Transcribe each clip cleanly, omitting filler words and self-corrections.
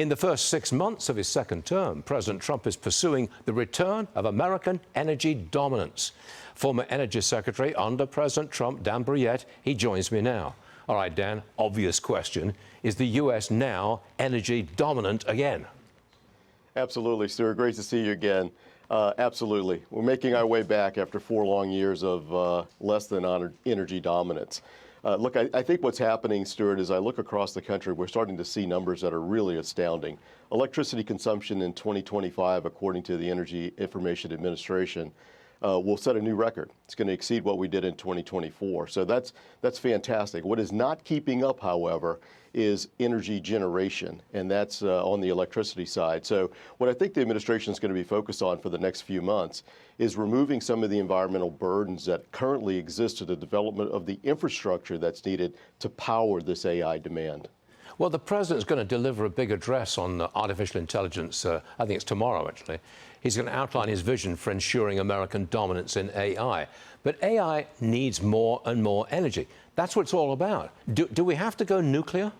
In the first 6 months of his second term, President Trump is pursuing the return of American energy dominance. Former Energy Secretary under President Trump, Dan Brouillette, he joins me now. All right, Dan, obvious question. Is the U.S. now energy dominant again? Absolutely, Stuart. Great to see you again. Absolutely. We're making our way back after 4 long years of less than energy dominance. Look, I think what's happening, Stuart, is I look across the country, we're starting to see numbers that are really astounding. Electricity consumption in 2025, according to the Energy Information Administration, will set a new record. It's going to exceed what we did in 2024. So that's fantastic. What is not keeping up, however, is energy generation, and that's on the electricity side. So what I think the administration is going to be focused on for the next few months is removing some of the environmental burdens that currently exist to the development of the infrastructure that's needed to power this AI demand. Well, the president's going to deliver a big address on artificial intelligence. I think it's tomorrow, actually. He's going to outline his vision for ensuring American dominance in AI. But AI needs more and more energy. That's what it's all about. Do we have to go nuclear?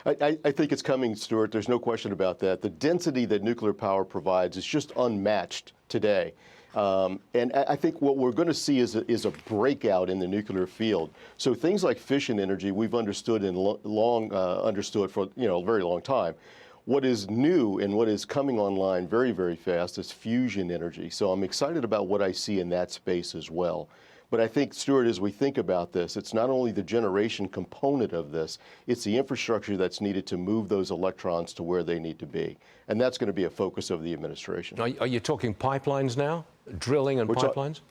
I think it's coming, Stuart. There's no question about that. The density that nuclear power provides is just unmatched today. And I think what we're going to see is a breakout in the nuclear field. So things like fission energy, we've understood and long understood for a very long time. What is new and what is coming online very, very fast is fusion energy. So I'm excited about what I see in that space as well. But I think, Stuart, as we think about this, it's not only the generation component of this, it's the infrastructure that's needed to move those electrons to where they need to be. And that's going to be a focus of the administration. Are you talking pipelines now? Drilling and pipelines?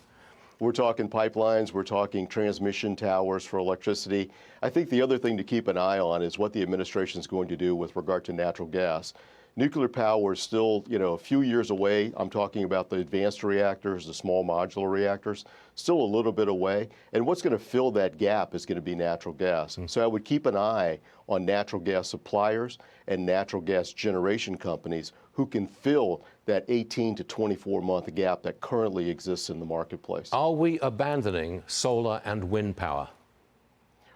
We're talking pipelines, we're talking transmission towers for electricity. I think the other thing to keep an eye on is what the administration is going to do with regard to natural gas. Nuclear power is still, a few years away. I'm talking about the advanced reactors, the small modular reactors, still a little bit away. And what's going to fill that gap is going to be natural gas. So I would keep an eye on natural gas suppliers and natural gas generation companies who can fill that 18 to 24-month gap that currently exists in the marketplace. Are we abandoning solar and wind power?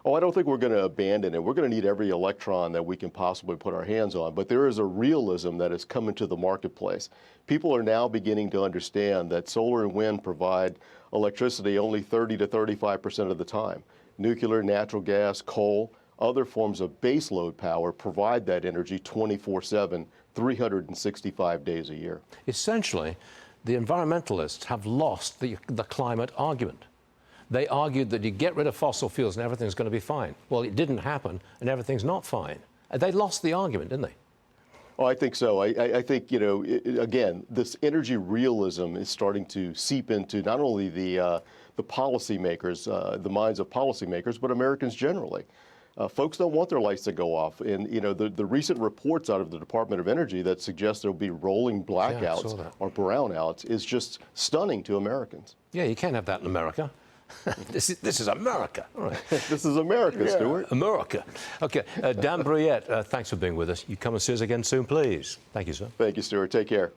Oh, I don't think we're going to abandon it. We're going to need every electron that we can possibly put our hands on. But there is a realism that is coming to the marketplace. People are now beginning to understand that solar and wind provide electricity only 30 to 35% of the time. Nuclear, natural gas, coal, other forms of baseload power provide that energy 24/7, 365 days a year. Essentially, the environmentalists have lost the climate argument. They argued that you get rid of fossil fuels and everything's going to be fine. Well, it didn't happen, and everything's not fine. They lost the argument, didn't they? Oh, I think so. I think, again, this energy realism is starting to seep into not only the policymakers, the minds of policymakers, but Americans generally. Folks don't want their lights to go off. And, the recent reports out of the Department of Energy that suggest there'll be rolling blackouts or brownouts is just stunning to Americans. Yeah, you can't have that in America. This is America. All right. This is America, Stuart. America. Okay, Dan Brouillette, thanks for being with us. You come and see us again soon, please. Thank you, sir. Thank you, Stuart. Take care.